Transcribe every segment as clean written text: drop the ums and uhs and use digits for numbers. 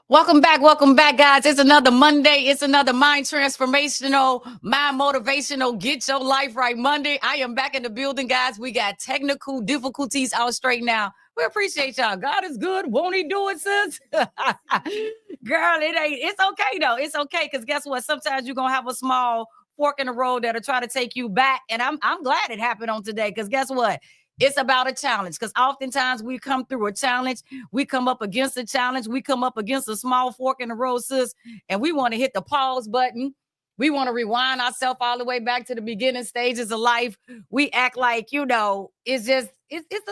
Welcome back, guys. It's another Monday. It's another mind transformational, mind motivational, get your life right Monday. I am back in the building, guys. We got technical difficulties out straight now. We appreciate y'all. God is good. Won't he do it, sis? Girl, it ain't. It's okay, though. It's okay, because guess what? Sometimes you're going to have a small fork in the road that'll try to take you back. And I'm glad it happened on today, because guess what? It's about a challenge, because oftentimes we come through a challenge. We come up against a challenge. We come up against a small fork in the road, sis, and we want to hit the pause button. We want to rewind ourselves all the way back to the beginning stages of life. We act like, it's a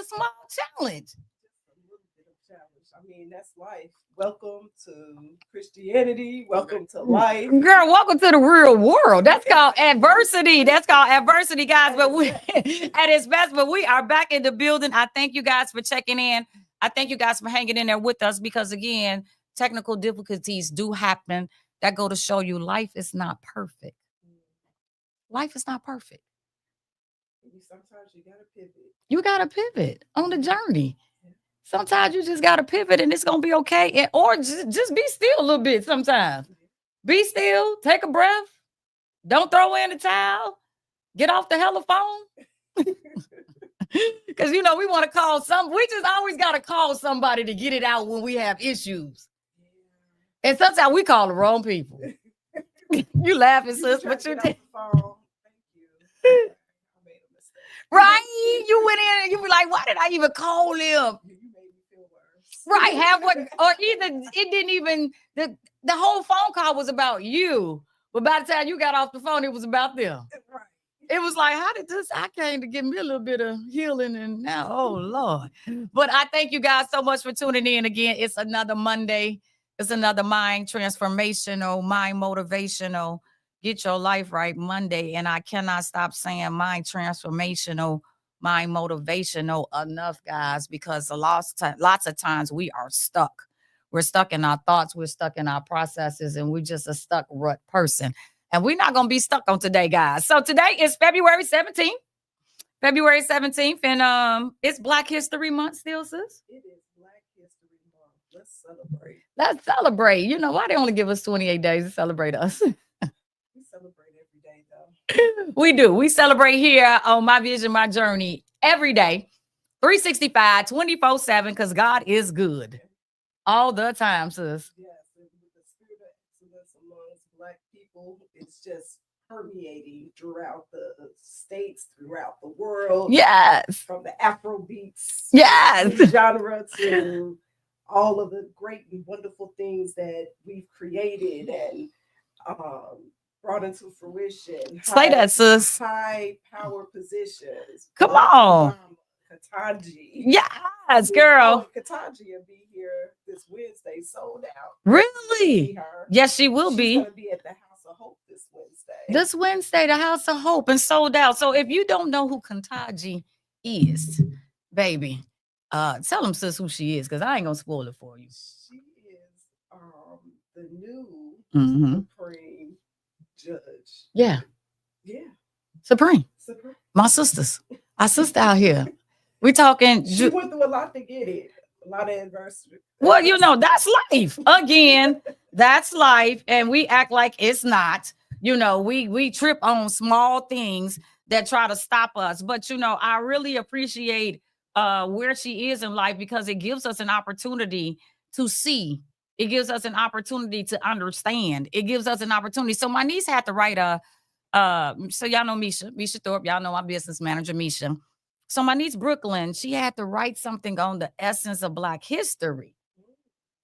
small challenge. A little bit of challenge. I mean, that's life. Welcome to Christianity. Welcome to life. Girl, welcome to the real world. That's called adversity. That's called adversity, guys. But we at its best, but we are back in the building. I thank you guys for checking in. I thank you guys for hanging in there with us, because again, technical difficulties do happen. That go to show you life is not perfect. Life is not perfect. Sometimes you gotta pivot. You gotta pivot on the journey. Sometimes you just gotta pivot and it's gonna be okay. Or just be still a little bit sometimes. Be still, take a breath. Don't throw in the towel. Get off the hella phone. Because we want to call we just always gotta call somebody to get it out when we have issues. And sometimes we call the wrong people. You laughing, sis, but you did. Thank you. Right? You went in and you were like, why did I even call them? Right, or either it didn't even the whole phone call was about you, but by the time you got off the phone, it was about them. Right. It was like, how did this? I came to give me a little bit of healing, and now, oh Lord! But I thank you guys so much for tuning in again. It's another Monday. It's another mind transformational, mind motivational, get your life right Monday, and I cannot stop saying mind transformational, mind motivational enough, guys, because lots of times we are stuck. We're stuck in our thoughts. We're stuck in our processes, and we're just a stuck rut person. And we're not going to be stuck on today, guys. So today is February 17th. February 17th, and it's Black History Month still, sis. It is Black History Month. Let's celebrate. Let's celebrate. Why they only give us 28 days to celebrate us? We celebrate every day, though. We do. We celebrate here on My Vision, My Journey every day, 365, 24/7, because God is good all the time, sis. Yes, and with the spirit of excellence amongst Black people, it's just permeating throughout the states, throughout the world. Yes. From the Afro beats, yes, genre to all of the great and wonderful things that we've created and brought into fruition. Say that, sis. High power positions. Come on. Katanji. Yes, girl. Katanji will be here this Wednesday, sold out. Really? Yes, she will be. She's going to be at the House of Hope this Wednesday. This Wednesday, the House of Hope, and sold out. So if you don't know who Katanji is, baby, tell them, sis, who she is, because I ain't going to spoil it for you. She is the new Supreme Judge. Yeah. Yeah. Supreme. My sisters. Our sister out here. We talking. She went through a lot to get it. A lot of adversity. Well, that's life. Again, that's life. And we act like it's not. We trip on small things that try to stop us. But, I really appreciate where she is in life, because it gives us an opportunity to see. It gives us an opportunity to understand. It gives us an opportunity. So my niece had to write so y'all know Misha Thorpe. Y'all know my business manager, Misha. So my niece, Brooklyn, she had to write something on the essence of Black history.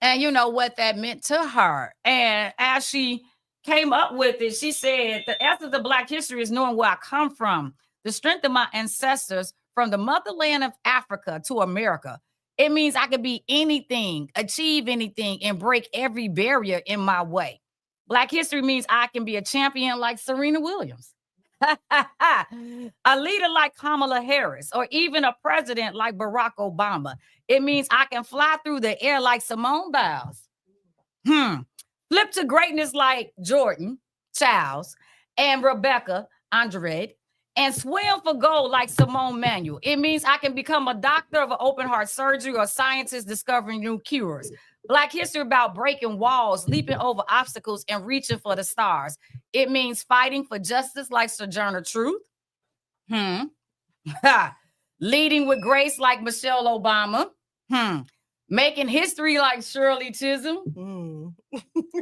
And you know what that meant to her. And as she came up with it, she said, the essence of Black history is knowing where I come from, the strength of my ancestors from the motherland of Africa to America. It means I could be anything, achieve anything, and break every barrier in my way. Black history means I can be a champion like Serena Williams, a leader like Kamala Harris, or even a president like Barack Obama. It means I can fly through the air like Simone Biles. Flip to greatness like Jordan, Charles, and Rebecca Andrade, and swim for gold like Simone Manuel. It means I can become a doctor of an open heart surgery or a scientist discovering new cures. Black history about breaking walls, leaping over obstacles, and reaching for the stars. It means fighting for justice like Sojourner Truth. Leading with grace like Michelle Obama. Making history like Shirley Chisholm.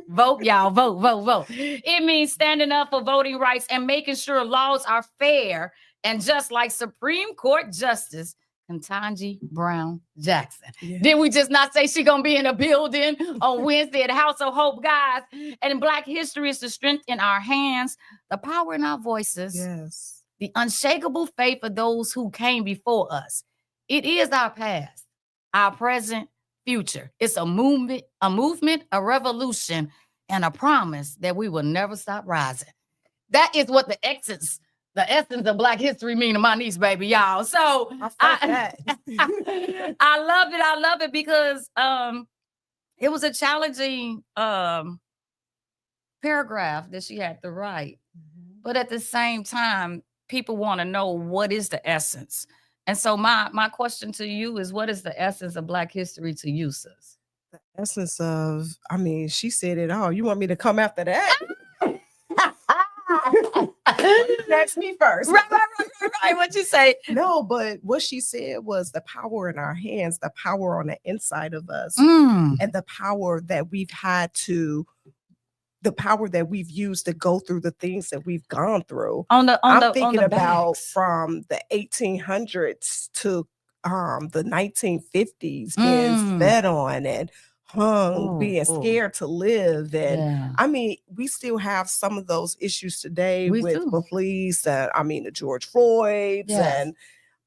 Vote, y'all. Vote, vote, vote. It means standing up for voting rights and making sure laws are fair and just like Supreme Court Justice Ketanji Brown Jackson. Yeah. Did we just not say she gonna be in a building on Wednesday at House of Hope, guys? And in Black history is the strength in our hands, the power in our voices, yes, the unshakable faith of those who came before us. It is our past, our present, future. It's a movement, a revolution, and a promise that we will never stop rising. That is what the essence of Black history mean to my niece, baby, y'all. So I love it. I love it because it was a challenging paragraph that she had to write. But at the same time, people want to know what is the essence. And so my question to you is, what is the essence of Black history to you, sis? The essence of, I mean, she said it all. You want me to come after that? That's me first. Right. What you say? No, but what she said was the power in our hands, the power on the inside of us, and the power that we've used to go through the things that we've gone through. I'm thinking about from the 1800s to the 1950s being fed on and hung, being scared to live. And I mean, we still have some of those issues today with police and the George Floyds and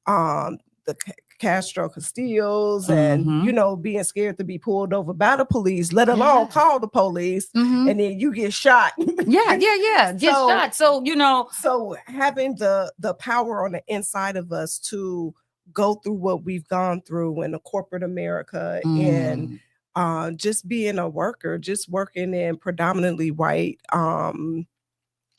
the Castro Castillos and, being scared to be pulled over by the police, let alone call the police, and then you get shot. Get shot. So, So having the power on the inside of us to go through what we've gone through in the corporate America and just being a worker, just working in predominantly white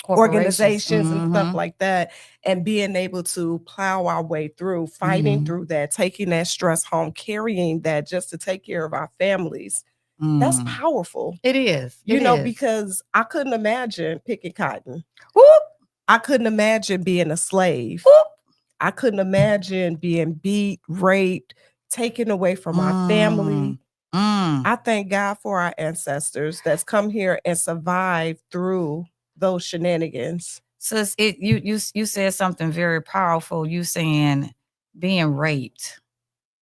organizations and stuff like that, and being able to plow our way through, fighting through that, taking that stress home, carrying that just to take care of our families. That's powerful. It is. Because I couldn't imagine picking cotton. I couldn't imagine being a slave. I couldn't imagine being beat, raped, taken away from my family. I thank God for our ancestors that's come here and survived through those shenanigans. Sis, you said something very powerful. You saying being raped,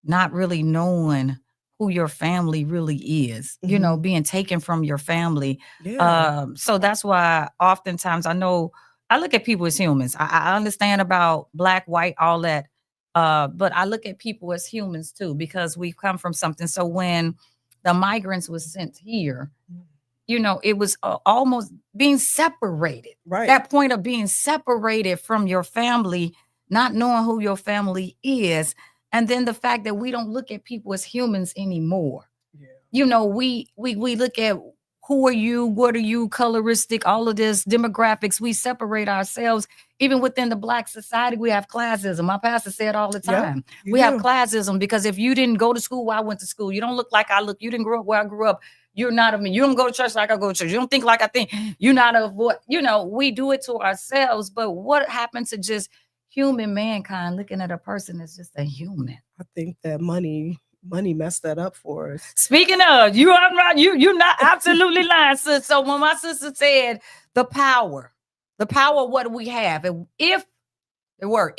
not really knowing who your family really is, being taken from your family. So that's why oftentimes I look at people as humans. I understand about black, white, all that. But I look at people as humans too, because we've come from something. So when the migrants was sent here, it was almost being separated. Right. That point of being separated from your family, not knowing who your family is. And then the fact that we don't look at people as humans anymore. Yeah. We look at who are you, what are you, coloristic, all of this, demographics. We separate ourselves. Even within the Black society, we have classism. My pastor said all the time. We have classism because if you didn't go to school where I went to school, you don't look like I look, you didn't grow up where I grew up, you're not of me. You don't go to church like I go to church. You don't think like I think. You're not of what, we do it to ourselves. But what happened to just human mankind looking at a person as just a human? I think that money messed that up for us. Speaking of, you're not absolutely lying, sis. So when my sister said the power of what we have, and if we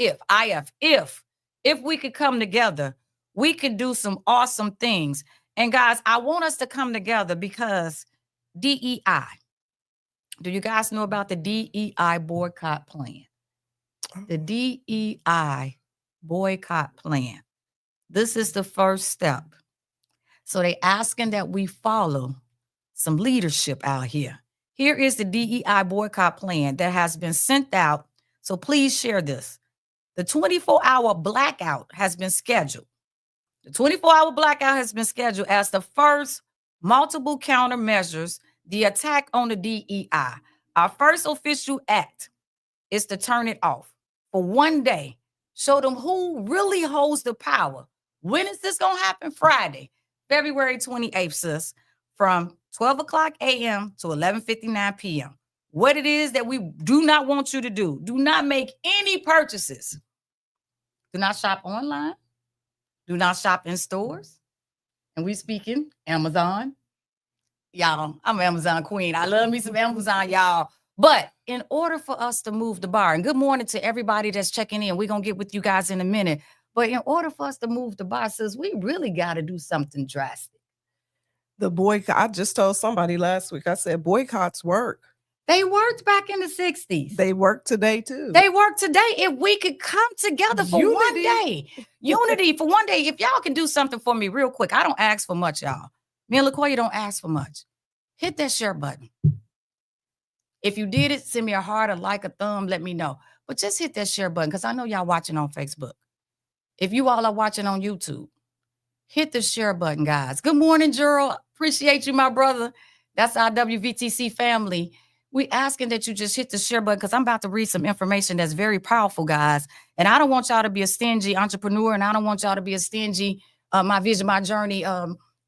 could come together, we could do some awesome things. And guys, I want us to come together because DEI. Do you guys know about the DEI boycott plan? The DEI boycott plan. This is the first step. So they're asking that we follow some leadership out here. Here is the DEI boycott plan that has been sent out. So please share this. The 24-hour blackout has been scheduled. The 24-hour blackout has been scheduled as the first multiple countermeasures, the attack on the DEI. Our first official act is to turn it off. for one day. Show them who really holds the power. When is this going to happen? Friday, February 28th, sis, from 12 o'clock a.m. to 11:59 p.m. What it is that we do not want you to do. Do not make any purchases. Do not shop online. Do not shop in stores. And we speaking Amazon. Y'all, I'm an Amazon queen. I love me some Amazon, y'all. But in order for us to move the bar, and good morning to everybody that's checking in. We're going to get with you guys in a minute. But in order for us to move the bar, sis, we really got to do something drastic. The boycott, I just told somebody last week, I said boycotts work. They worked back in the 60s. They work today, too. They work today. If we could come together for one day. Unity for one day. If y'all can do something for me real quick. I don't ask for much, y'all. Me and LaQuoya don't ask for much. Hit that share button. If you did it, send me a heart, a like, a thumb, let me know. But just hit that share button because I know y'all watching on Facebook. If you all are watching on YouTube, hit the share button, guys. Good morning, Gerald. Appreciate you, my brother. That's our WVTC family. We asking that you just hit the share button because I'm about to read some information that's very powerful, guys. And I don't want y'all to be a stingy entrepreneur, and I don't want y'all to be a stingy my vision, my journey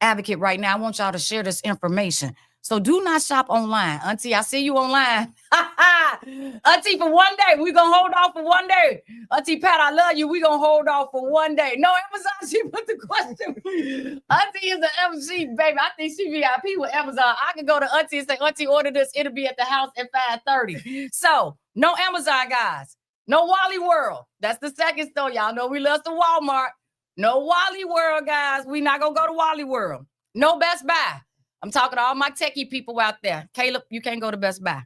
advocate right now. I want y'all to share this information. So do not shop online. Auntie, I see you online. Auntie, for one day, we're going to hold off for one day. Auntie Pat, I love you. We're going to hold off for one day. No, Amazon, she put the question. Auntie is an MC, baby. I think she VIP with Amazon. I can go to Auntie and say, Auntie, order this. It'll be at the house at 5:30. So no Amazon, guys. No Wally World. That's the second store. Y'all know we love the Walmart. No Wally World, guys. We not going to go to Wally World. No Best Buy. I'm talking to all my techie people out there. Caleb, you can't go to Best Buy.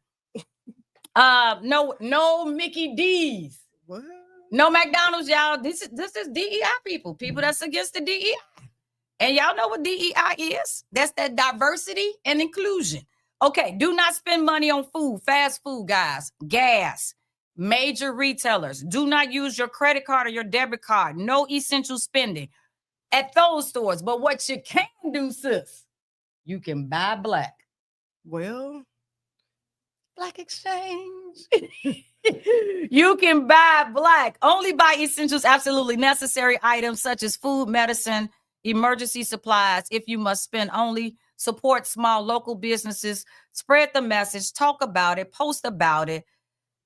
No Mickey D's. What? No McDonald's, y'all. This is DEI people that's against the DEI. And y'all know what DEI is? That's that diversity and inclusion. Okay, do not spend money on food, fast food, guys, gas, major retailers. Do not use your credit card or your debit card. No essential spending at those stores. But what you can do, sis, you can buy black. Well, Black exchange. You can buy black. Only buy essentials, absolutely necessary items such as food, medicine, emergency supplies. If you must spend only, support small local businesses. Spread the message. Talk about it. Post about it.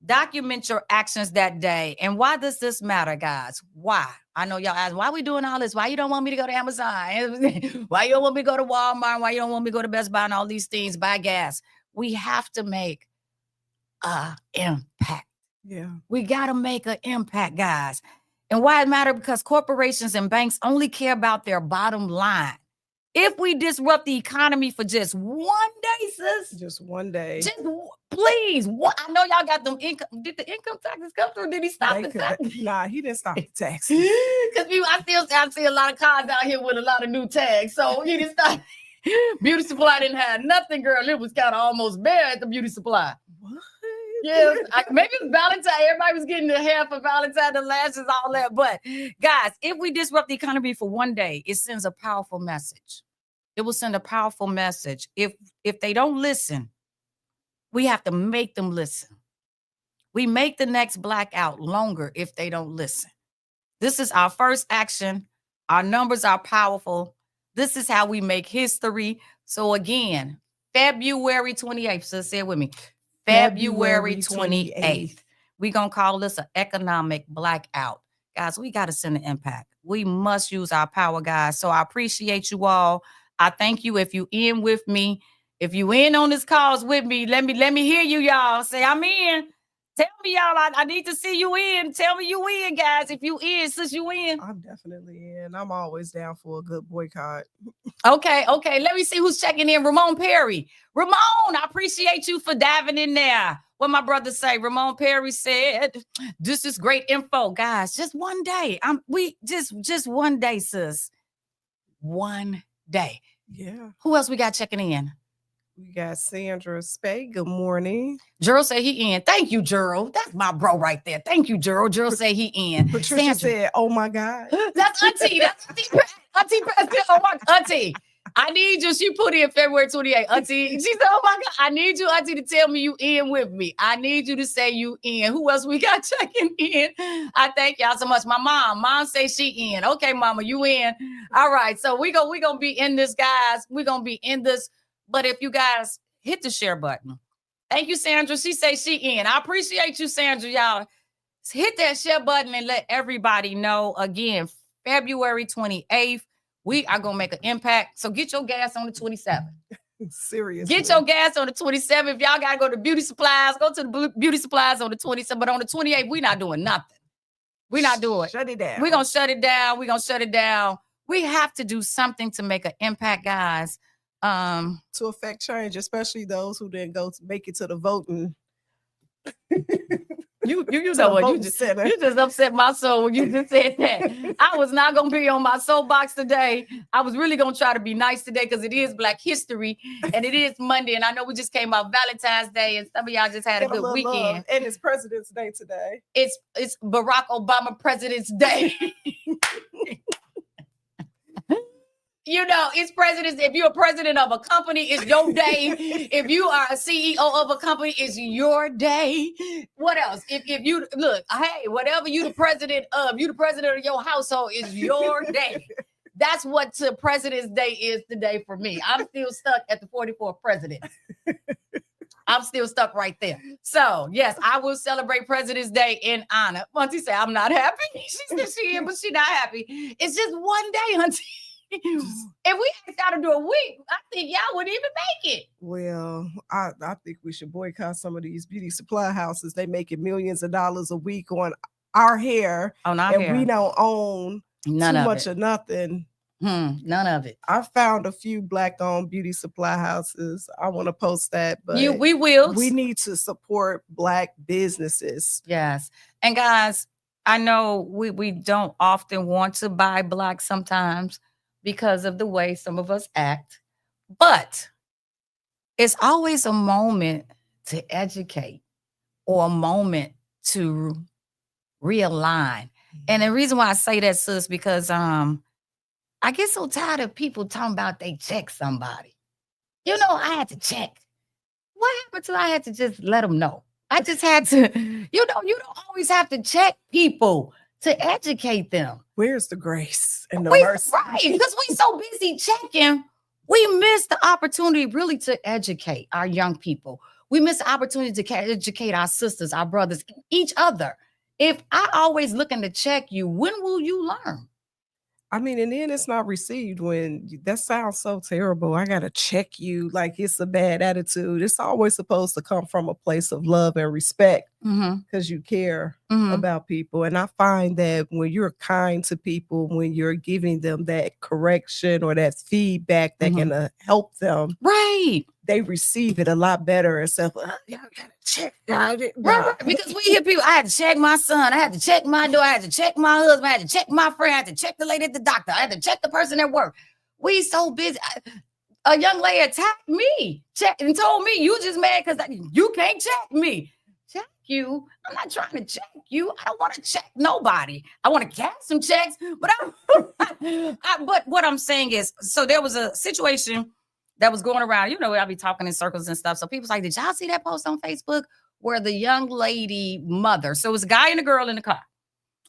Document your actions that day. And why does this matter, guys? Why? I know y'all ask, why are we doing all this? Why you don't want me to go to Amazon? Why you don't want me to go to Walmart? Why you don't want me to go to Best Buy and all these things, buy gas? We have to make an impact. Yeah. We got to make an impact, guys. And why it matters? Because corporations and banks only care about their bottom line. If we disrupt the economy for just one day, sis. Just one day. Just please. I know y'all got them income. Did the income taxes come through? Did he stop the taxes? Nah, he didn't stop the taxes. Because I see a lot of cars out here with a lot of new tags. So he didn't stop. Beauty supply didn't have nothing, girl. It was kind of almost bare at the beauty supply. What? Yeah, maybe it was Valentine. Everybody was getting the hair for Valentine, the lashes, all that. But guys, if we disrupt the economy for one day, it sends a powerful message. It will send a powerful message. If they don't listen, we have to make them listen. We make the next blackout longer if they don't listen. This is our first action. Our numbers are powerful. This is how we make history. So again, February 28th. So say it with me. February 28th. We're going to call this an economic blackout. Guys, we got to send an impact. We must use our power, guys. So I appreciate you all. I thank you. If you in with me, if you in on this calls with me, let me hear you, y'all. Say I'm in. Tell me, y'all. I need to see you in. Tell me you in, guys. If you in, sis, you in. I'm definitely in. I'm always down for a good boycott. Okay. Let me see who's checking in. Ramon Perry. Ramon, I appreciate you for diving in there. What my brother say? Ramon Perry said, "This is great info, guys. Just one day. Just one day, sis. One day." Yeah. Who else we got checking in? We got Sandra Spay. Good morning. Gerald say he in. Thank you, Gerald. That's my bro right there. Thank you, Gerald. Gerald say he in. Patricia said, "Oh my God." That's Auntie. That's Auntie. Auntie. Oh my Auntie. I need you. She put in February 28th. Auntie, she said, oh my God, I need you, Auntie, to tell me you in with me. I need you to say you in. Who else we got checking in? I thank y'all so much. My mom say she in. Okay, mama, you in. All right. So we gonna be in this, guys. We're gonna be in this. But if you guys hit the share button. Thank you, Sandra. She say she in. I appreciate you, Sandra, y'all. Hit that share button and let everybody know. Again, February 28th, we are going to make an impact. So get your gas on the 27th. Seriously. Get your gas on the 27th. If y'all got to go to beauty supplies, go to the beauty supplies on the 27th. But on the 28th, we're not doing nothing. We're not doing it. Shut it down. We're going to shut it down. We're going to shut it down. We have to do something to make an impact, guys. To affect change, especially those who didn't go to make it to the voting. You know what? You just upset my soul when you just said that. I was not gonna be on my soapbox today. I was really gonna try to be nice today because it is Black History and it is Monday, and I know we just came out Valentine's Day, and some of y'all just had a good weekend. Love. And it's President's Day today. It's Barack Obama President's Day. You know, it's presidents. If you're a president of a company, it's your day. If you are a CEO of a company, it's your day. What else? If you look, hey, whatever you the president of your household, is your day. That's what President's Day is today for me. I'm still stuck at the 44th president. I'm still stuck right there. So, yes, I will celebrate President's Day in honor. Auntie said, I'm not happy. She said she is, but she's not happy. It's just one day, Auntie. If we got to do a week, I think y'all wouldn't even make it. Well, I think we should boycott some of these beauty supply houses. They making millions of dollars a week on our hair. We don't own too much of nothing. None of it. I found a few Black-owned beauty supply houses. I want to post that, but we will. We need to support Black businesses. Yes, and guys, I know we don't often want to buy Black sometimes, because of the way some of us act. But it's always a moment to educate or a moment to realign. And the reason why I say that, sis, because I get so tired of people talking about they check somebody. You know, I had to check. What happened to I had to just let them know? I just had to, you don't always have to check people to educate them. Where's the grace and the mercy? Right, because we so busy checking, we miss the opportunity really to educate our young people. We miss the opportunity to educate our sisters, our brothers, each other. If I always looking to check you, when will you learn? I mean, and then it's not received when that sounds so terrible. I got to check you like it's a bad attitude. It's always supposed to come from a place of love and respect because you care about people. And I find that when you're kind to people, when you're giving them that correction or that feedback that can help them, right, they receive it a lot better. And so, y'all gotta check out it. Right. Because we hear people, I had to check my son, I had to check my daughter, I had to check my husband, I had to check my friend, I had to check the lady at the doctor, I had to check the person at work. We so busy. A young lady attacked me, and told me, you just mad because you can't check me. Check you? I'm not trying to check you. I don't want to check nobody. I want to cash some checks, but but what I'm saying is, so there was a situation that was going around, you know, I'll be talking in circles and stuff. So people's like, did y'all see that post on Facebook where the young lady mother, so it was a guy and a girl in the car.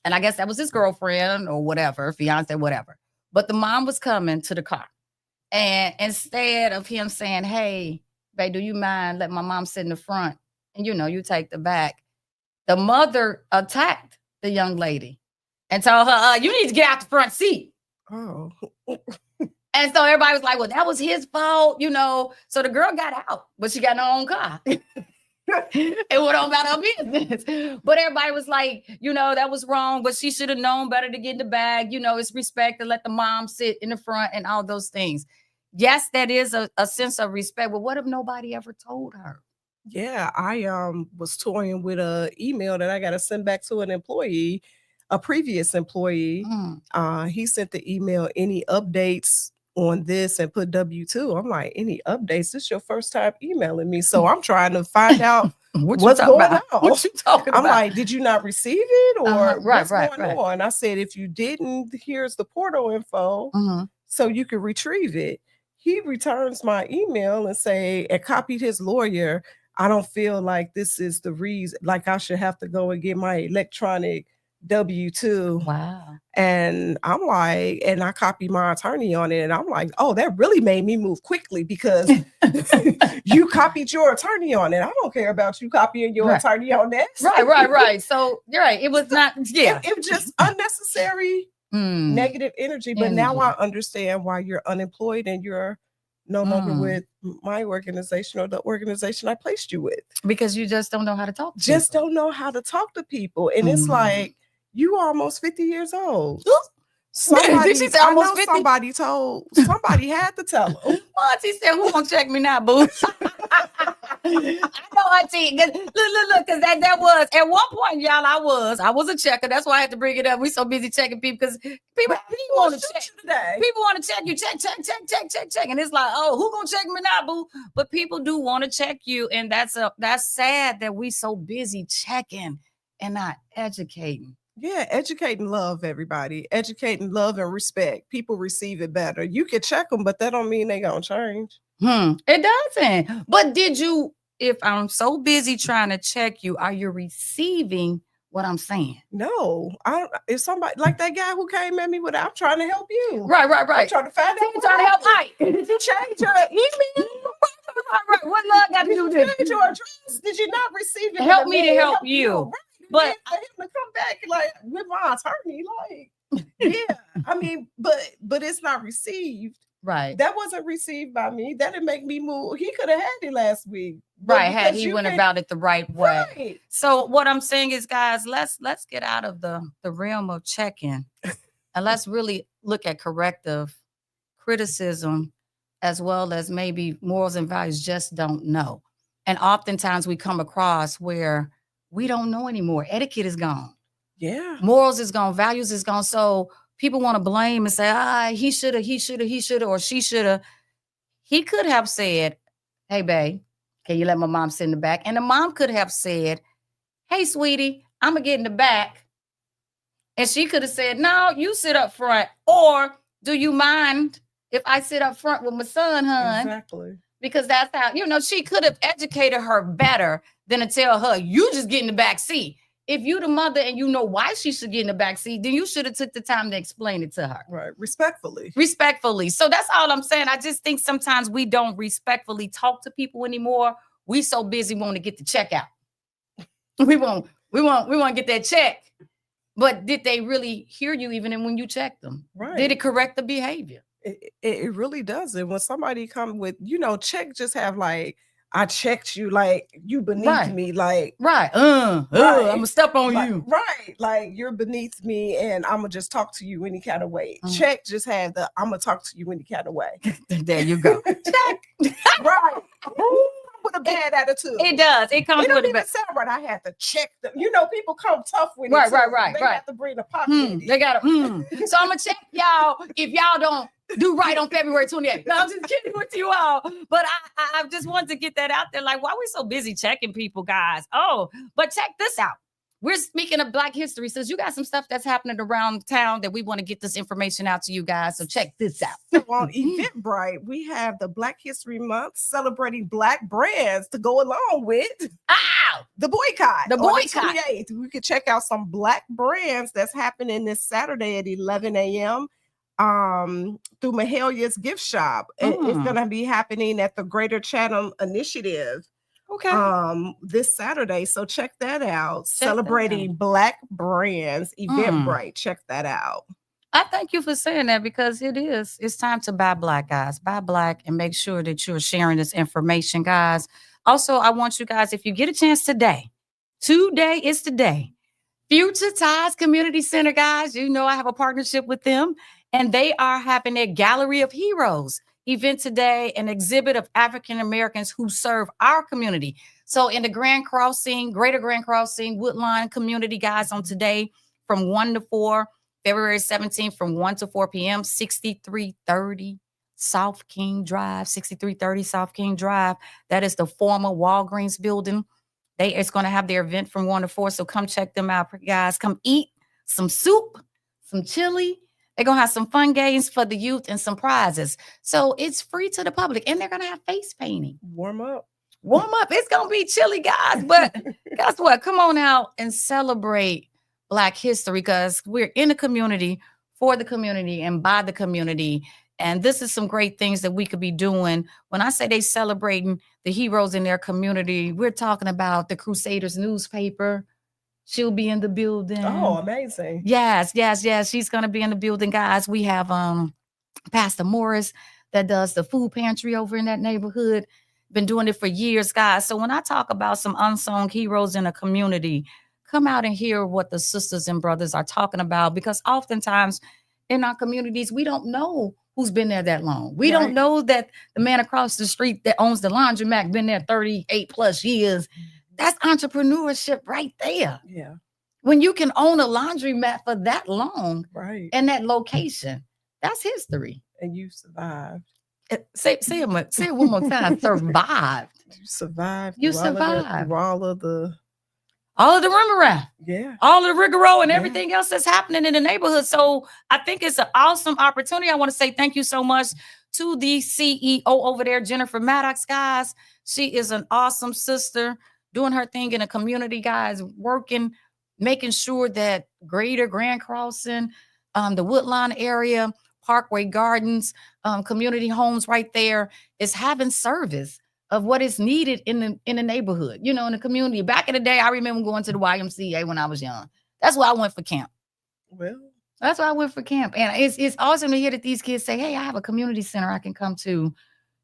And I guess that was his girlfriend or whatever, fiance, whatever. But the mom was coming to the car. And instead of him saying, hey, babe, do you mind letting my mom sit in the front? And, you know, you take the back. The mother attacked the young lady and told her, you need to get out the front seat. Oh. And so everybody was like, well, that was his fault, you know. So the girl got out, but she got her own car. It went on about her business. But everybody was like, you know, that was wrong, but she should have known better to get in the bag. You know, it's respect to let the mom sit in the front and all those things. Yes, that is a sense of respect. But what if nobody ever told her? Yeah, I was toying with an email that I got to send back to an employee, a previous employee. He sent the email, any updates on this, and put W-2. I'm like, any updates? This is your first time emailing me. So I'm trying to find out what's going on. What you talking about? I'm like, did you not receive it? Or what's going right. on? I said, if you didn't, here's the portal info so you can retrieve it. he returns my email and copied his lawyer. I don't feel like this is the reason, like I should have to go and get my electronic W-2. Wow. And I'm like, and I copied my attorney on it. And I'm like, oh, that really made me move quickly because you copied your attorney on it. I don't care about you copying your attorney on that. Right. So you're right. It was not, It was just unnecessary negative energy. But now I understand why you're unemployed and you're no longer with my organization or the organization I placed you with. Because you just don't know how to talk to people. Don't know how to talk to people. And it's like, you are almost 50 years old. Somebody, Did she say almost 50? Somebody had to tell them. Auntie said, who gonna check me now, boo? I know, Auntie. Look, because that was, at one point, y'all, I was a checker. That's why I had to bring it up. We so busy checking people because people want to check you today. People want to check you, check. And it's like, oh, who gonna check me now, boo? But people do want to check you. And that's sad that we so busy checking and not educating. Yeah, educate and love, everybody. Educate and love and respect. People receive it better. You can check them, but that don't mean they gonna change. It doesn't. But did you, if I'm so busy trying to check you, are you receiving what I'm saying? No. If somebody, like that guy who came at me with, I'm trying to help you. Right. I'm trying to find out. You're trying to help Ike. Did you change your email? Right. What love got to do with this? Change your address. Did you not receive it? Help me to help you. Right. But for him to come back like with my attorney, like, yeah, I mean, but it's not received. Right. That wasn't received by me. That didn't make me move. He could have had it last week. Right. Had he went about it the right way. Right. So what I'm saying is, guys, let's get out of the realm of checking and let's really look at corrective criticism as well as maybe morals and values just don't know. And oftentimes we come across where we don't know anymore. Etiquette is gone. Yeah. Morals is gone. Values is gone. So people want to blame and say, he should have, or she should have. He could have said, hey, babe, can you let my mom sit in the back? And the mom could have said, hey, sweetie, I'm going to get in the back. And she could have said, no, you sit up front. Or do you mind if I sit up front with my son, hon? Exactly. Because that's how, she could have educated her better than to tell her, you just get in the back seat. If you the mother and you know why she should get in the back seat, then you should have took the time to explain it to her. Right. Respectfully. So that's all I'm saying. I just think sometimes we don't respectfully talk to people anymore. We so busy wanting to get the check out. We want to get that check. But did they really hear you even when you checked them? Right. Did it correct the behavior? It really doesn't. When somebody come with, check just have like, I checked you, like you beneath me, like right. I'm gonna step on you. Right. Like you're beneath me and I'm gonna just talk to you any kind of way. Check just had the I'm gonna talk to you any kind of way. There you go. Check. Right. With a bad attitude. It does. It comes with a bad. Sound right. I had to check them. People come tough with right. They have to bring the pocket. They got to. So I'm gonna check y'all if y'all don't do right on February 28th. No, I'm just kidding with you all. But I just wanted to get that out there. Like, why are we so busy checking people, guys? Oh, but check this out. We're speaking of Black history. So you got some stuff that's happening around town that we want to get this information out to you guys. So check this out. So on Eventbrite, we have the Black History Month celebrating Black brands to go along with the boycott. The boycott. We could check out some Black brands that's happening this Saturday at 11 a.m. Through Mahalia's gift shop. It's going to be happening at the Greater Chatham Initiative. Okay. This Saturday. So check that out. Celebrating Black brands, Eventbrite. Check that out. I thank you for saying that because it's time to buy Black, guys. Buy Black and make sure that you're sharing this information, guys. Also, I want you guys, if you get a chance today is the day. Future Ties Community Center, guys. I have a partnership with them and they are having their Gallery of Heroes event today, an exhibit of African Americans who serve our community. So in the Greater Grand Crossing, Woodline community, guys, on today from 1 to 4, February 17th from 1 to 4 p.m., 6330 South King Drive, 6330 South King Drive. That is the former Walgreens building. It's going to have their event from 1 to 4. So come check them out, guys. Come eat some soup, some chili, They're going to have some fun games for the youth and some prizes. So it's free to the public. And they're going to have face painting. Warm up. It's going to be chilly, guys. But guess what? Come on out and celebrate Black history, because we're in the community, for the community, and by the community. And this is some great things that we could be doing. When I say they celebrating the heroes in their community, we're talking about the Crusaders newspaper. She'll be in the building. Oh, amazing. Yes. She's going to be in the building, guys. We have Pastor Morris that does the food pantry over in that neighborhood. Been doing it for years, guys. So when I talk about some unsung heroes in a community, come out and hear what the sisters and brothers are talking about, because oftentimes in our communities, we don't know who's been there that long. We don't know that the man across the street that owns the laundromat been there 38 plus years. That's entrepreneurship right there. Yeah. When you can own a laundromat for that long, right, and that location, that's history. And you survived. Say it one more time. Survived. You survived. You survived. All of the rumourous. Yeah. All of the rigmarole and everything else that's happening in the neighborhood. So I think it's an awesome opportunity. I want to say thank you so much to the CEO over there, Jennifer Maddox, guys. She is an awesome sister, doing her thing in the community, guys, working, making sure that Greater Grand Crossing, the Woodlawn area, Parkway Gardens, community homes right there is having service of what is needed in the neighborhood, in the community. Back in the day, I remember going to the YMCA when I was young. That's why I went for camp. Well, that's why I went for camp. And it's awesome to hear that these kids say, hey, I have a community center I can come to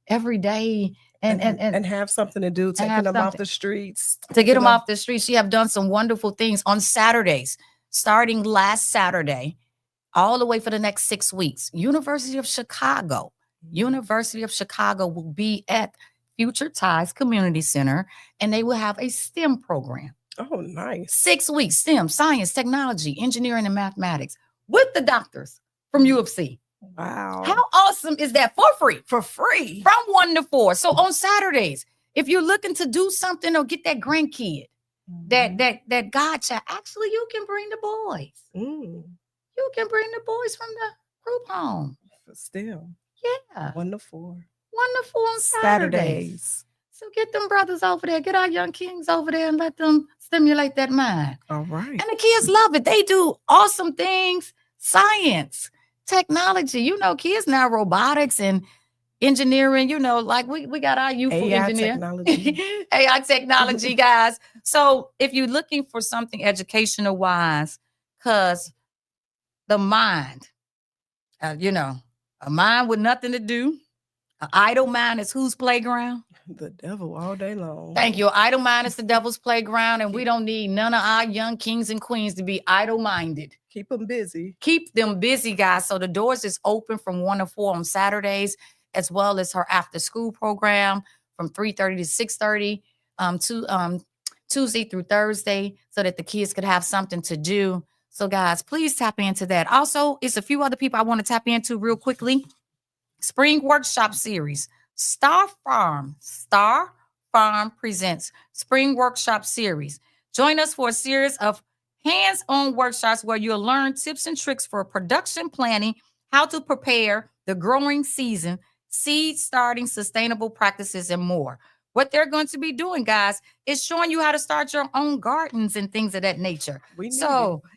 every day and have something to do, taking them off the streets. To get them off the streets. She have done some wonderful things on Saturdays, starting last Saturday, all the way for the next 6 weeks. University of Chicago will be at Future Ties Community Center, and they will have a STEM program. Oh, nice. 6 weeks, STEM, science, technology, engineering, and mathematics with the doctors from U of C. Wow. How awesome is that? For free. For free. From 1 to 4. So on Saturdays, if you're looking to do something or get that grandkid, that gotcha, actually, you can bring the boys. You can bring the boys from the group home. For STEM. Yeah. 1 to 4. 1 to 4 on Saturdays. So get them brothers over there, get our young kings over there and let them stimulate that mind. All right. And the kids love it. They do awesome things. Science, technology. Kids now, robotics and engineering, like we got our youthful engineer. Technology. AI technology, guys. So if you're looking for something educational wise, because the mind, a mind with nothing to do, an idle mind is whose playground? The devil all day long. Thank you. Idle mind is the devil's playground, and we don't need none of our young kings and queens to be idle-minded. Keep them busy. Keep them busy, guys. So the doors is open from 1 to 4 on Saturdays, as well as her after-school program from 3:30 to 6:30 Tuesday through Thursday, so that the kids could have something to do. So, guys, please tap into that. Also, it's a few other people I want to tap into real quickly. Spring Workshop Series. Star Farm presents Spring Workshop Series. Join us for a series of hands-on workshops where you'll learn tips and tricks for production planning, how to prepare the growing season, seed starting, sustainable practices, and more. What they're going to be doing, guys, is showing you how to start your own gardens and things of that nature.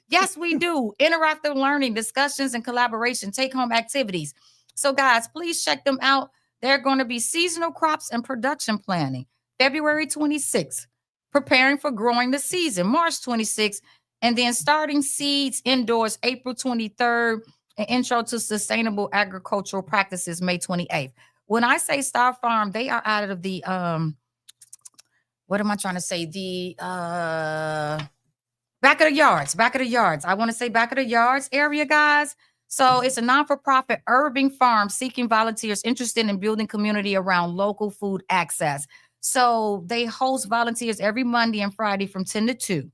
Yes, we do. Interactive learning, discussions, and collaboration, take-home activities. So, guys, please check them out. They're going to be seasonal crops and production planning, February 26th, preparing for growing the season, March 26th, and then starting seeds indoors, April 23rd, and intro to sustainable agricultural practices, May 28th. When I say Star Farm, they are out of the, what am I trying to say? The back of the yards. I want to say back of the yards area, guys. So it's a non-for-profit urban farm seeking volunteers interested in building community around local food access. So they host volunteers every Monday and Friday from 10 to 2.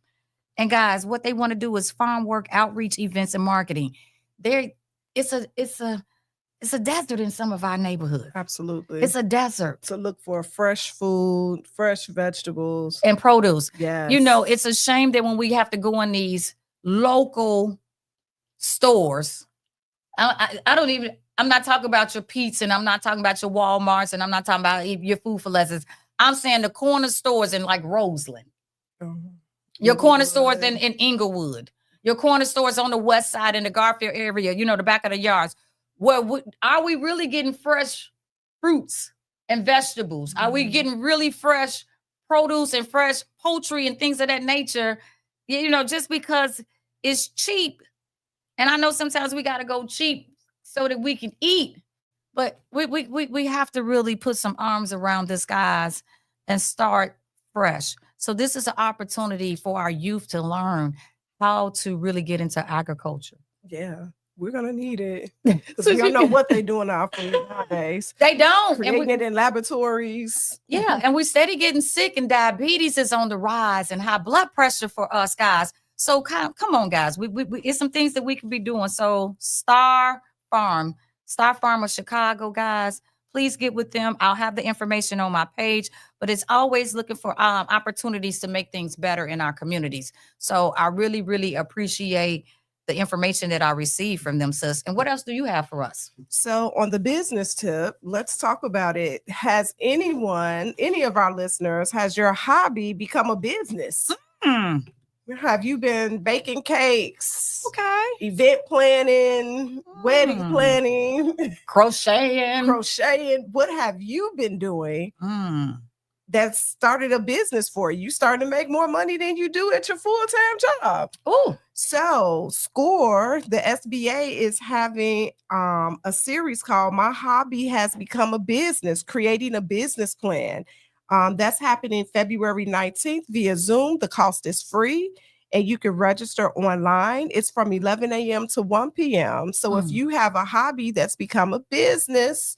And guys, what they want to do is farm work, outreach, events, and marketing. It's a desert in some of our neighborhoods. Absolutely. It's a desert. To look for fresh food, fresh vegetables. And produce. Yes. It's a shame that when we have to go in these local stores I don't even, I'm not talking about your pizza, and I'm not talking about your Walmarts, and I'm not talking about your food for lessons. I'm saying the corner stores in like Roseland, your corner stores in Inglewood, your corner stores on the west side in the Garfield area, you know, the back of the yards. Are we really getting fresh fruits and vegetables? Are we getting really fresh produce and fresh poultry and things of that nature? You know, just because it's cheap. And I know sometimes we got to go cheap so that we can eat, but we have to really put some arms around this, guys, and start fresh. So this is an opportunity for our youth to learn how to really get into agriculture. Yeah, we're gonna need it because we don't know what they do in our food nowadays. They don't. Creating it in laboratories. Yeah, and we steady getting sick, and diabetes is on the rise, and high blood pressure for us, guys. So come on, guys. We it's some things that we can be doing. So Star Farm of Chicago, guys. Please get with them. I'll have the information on my page, but it's always looking for opportunities to make things better in our communities. So I really, really appreciate the information that I received from them, sis. And what else do you have for us? So on the business tip, let's talk about it. Has any of our listeners, has your hobby become a business? Have you been baking cakes? Okay. Event planning, wedding planning, crocheting. What have you been doing that started a business for you? You starting to make more money than you do at your full-time job. Oh, so SCORE, the SBA, is having a series called My Hobby Has Become a Business, creating a business plan. That's happening February 19th via Zoom. The cost is free, and you can register online. It's from 11 a.m. to 1 p.m. So if you have a hobby that's become a business,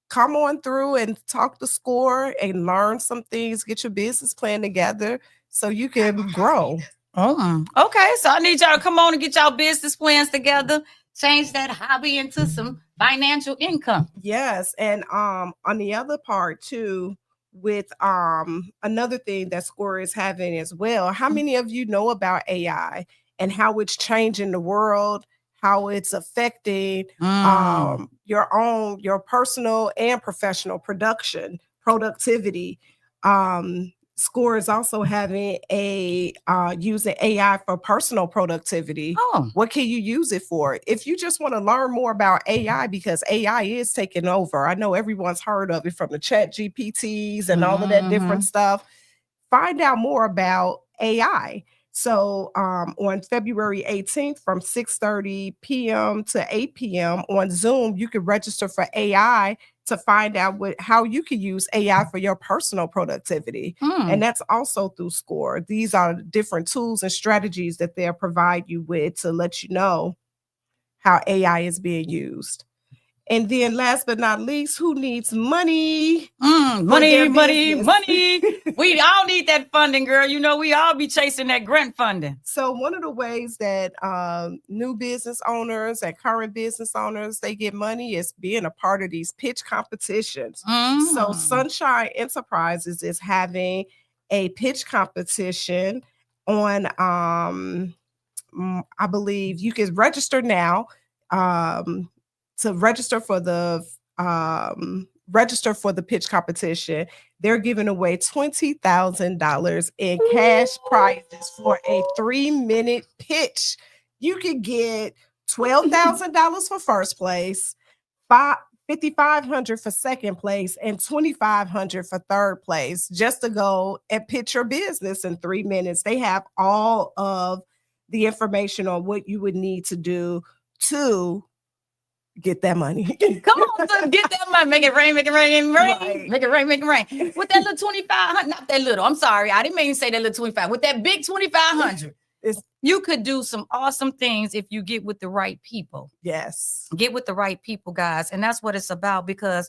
come on through and talk to SCORE and learn some things, get your business plan together so you can grow. Okay, so I need y'all to come on and get y'all business plans together, change that hobby into some financial income. Yes, and on the other part too, with another thing that SCORE is having as well. How many of you know about AI and how it's changing the world, how it's affecting your personal and professional productivity? SCORE is also having using AI for personal productivity. What can you use it for? If you just want to learn more about AI, because AI is taking over. I know everyone's heard of it from the chat GPTs and all of that different stuff. Find out more about AI. So on February 18th from 6:30 p.m. to 8 p.m. on Zoom, you can register for AI to find out how you can use AI for your personal productivity. And that's also through SCORE. These are different tools and strategies that they'll provide you with to let you know how AI is being used. And then last but not least, who needs money? Money. We all need that funding, girl. You know, we all be chasing that grant funding. So one of the ways that new business owners and current business owners, they get money is being a part of these pitch competitions. So Sunshine Enterprises is having a pitch competition on, I believe you can register now. To register for the pitch competition, they're giving away $20,000 in cash prizes for a 3-minute pitch. You can get $12,000 for first place, $5,500 for second place, and $2,500 for third place, just to go and pitch your business in 3 minutes. They have all of the information on what you would need to do to get that money. Come on, son, get that money. Make it rain, make it rain, Right. Make it rain, make it rain. With that little 2,500, not that little. I'm sorry, I didn't mean to say that little 25. With that big 2,500, you could do some awesome things if you get with the right people. Yes, get with the right people, guys, and that's what it's about. Because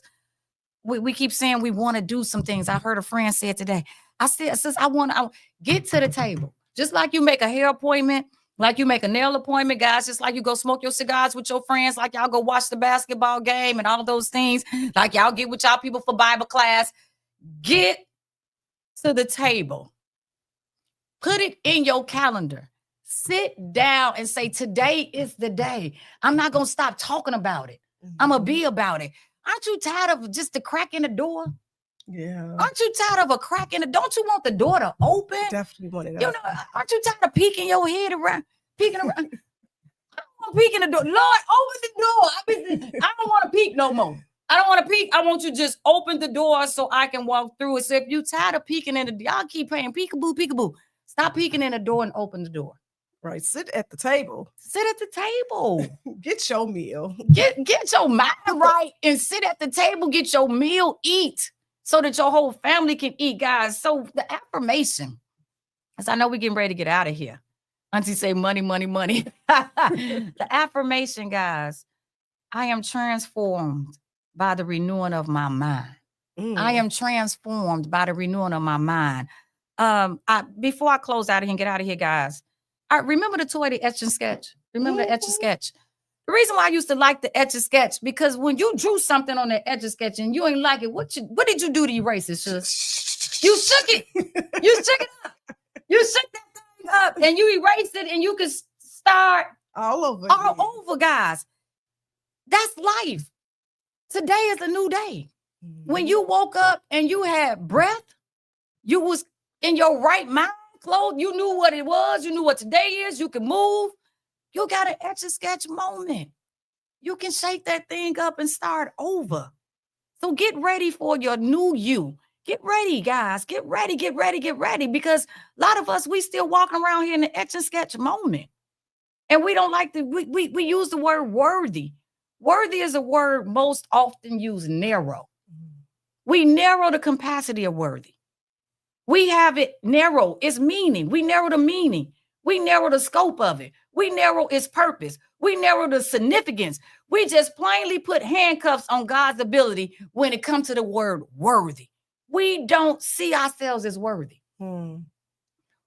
we keep saying we want to do some things. I heard a friend say it today. I said, sis, I want to get to the table, just like you make a hair appointment. Like you make a nail appointment, guys, just like you go smoke your cigars with your friends, like y'all go watch the basketball game and all of those things, like y'all get with y'all people for Bible class. Get to the table. Put it in your calendar. Sit down and say, today is the day. I'm not going to stop talking about it. I'm going to be about it. Aren't you tired of just the crack in the door? Yeah. Aren't you tired of a crack in the, don't you want the door to open? Definitely want it. You know, aren't you tired of peeking your head around, peeking around? I don't want to peek in the door. Lord, open the door. I don't want to peek no more. I don't want to peek. I want you to just open the door so I can walk through it. So if you're tired of peeking in the, y'all keep playing peekaboo, peekaboo. Stop peeking in the door and open the door. Right. Sit at the table. Sit at the table. Get your meal. Get your mind right and sit at the table. Get your meal, eat so that your whole family can eat, guys. So the affirmation, as I know we're getting ready to get out of here. Auntie say money, money, money. The affirmation, guys, I am transformed by the renewing of my mind. I am transformed by the renewing of my mind. Before I close out of here and get out of here, guys, I remember the toy, the Etch and Sketch. Remember the Etch and Sketch? The reason why I used to like the Etch and Sketch, because when you drew something on the Etch and Sketch and you ain't like it, what did you do to erase it, sis? You shook it. You shook it up. You shook that thing up and you erased it and you could start all over, guys. That's life. Today is a new day. When you woke up and you had breath, you was in your right mind, clothed, you knew what it was, you knew what today is, you could move. You got an Etch and Sketch moment. You can shake that thing up and start over. So get ready for your new you. Get ready, guys. Get ready, get ready, get ready. Because a lot of us, we still walking around here in the Etch and Sketch moment. And we don't like we use the word worthy. Worthy is a word most often used narrow. We narrow the capacity of worthy. We have it narrow. It's meaning. We narrow the meaning. We narrow the scope of it. We narrow its purpose. We narrow the significance. We just plainly put handcuffs on God's ability when it comes to the word worthy. We don't see ourselves as worthy. When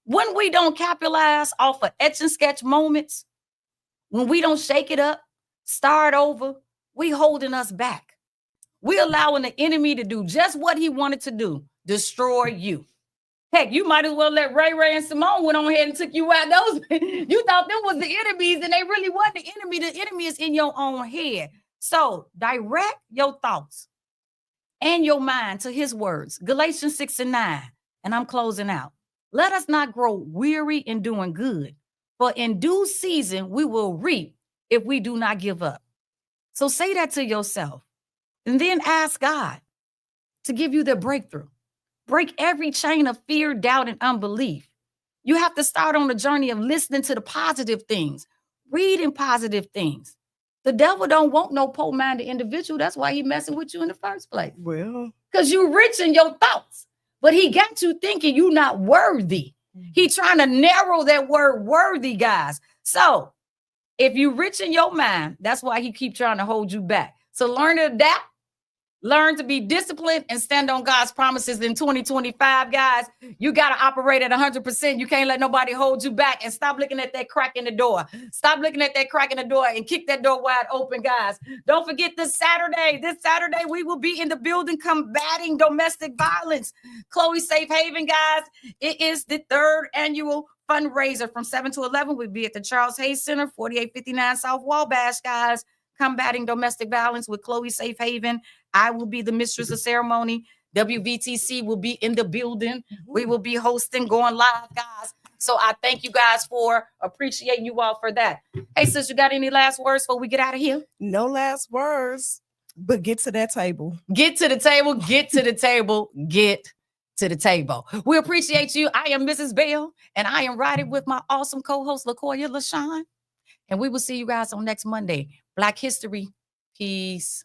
we don't capitalize off of Etch and Sketch moments, when we don't shake it up, start over, we holding us back. We allowing the enemy to do just what he wanted to do, destroy you. Heck, you might as well let Ray and Simone went on ahead and took you out. You thought them was the enemies, and they really wasn't the enemy. The enemy is in your own head. So direct your thoughts and your mind to his words. Galatians 6:9. And I'm closing out. Let us not grow weary in doing good, for in due season we will reap if we do not give up. So say that to yourself. And then ask God to give you the breakthrough. Break every chain of fear, doubt, and unbelief. You have to start on the journey of listening to the positive things, reading positive things. The devil don't want no poor-minded individual. That's why he messing with you in the first place. Well, because you're rich in your thoughts, but he got you thinking you're not worthy. He trying to narrow that word worthy, guys. So if you're rich in your mind, that's why he keep trying to hold you back. So learn to adapt. Learn to be disciplined and stand on God's promises in 2025, guys. You got to operate at 100%. You can't let nobody hold you back, and stop looking at that crack in the door. Stop looking at that crack in the door and kick that door wide open, guys. Don't forget this Saturday, we will be in the building combating domestic violence. Chloe Safe Haven, guys. It is the 3rd annual fundraiser from 7 to 11. We'll be at the Charles Hayes Center, 4859 South Wabash, guys. Combating domestic violence with Chloe Safe Haven. I will be the mistress of ceremony. WVTC will be in the building. We will be hosting, going live, guys. So I thank you guys for appreciating you all for that. Hey, sis, you got any last words before we get out of here? No last words, but get to that table. Get to the table. Get to the table. Get to the table. We appreciate you. I am Mrs. Bell, and I am riding with my awesome co-host, LaCoya LaShawn. And we will see you guys on next Monday. Black History. Peace.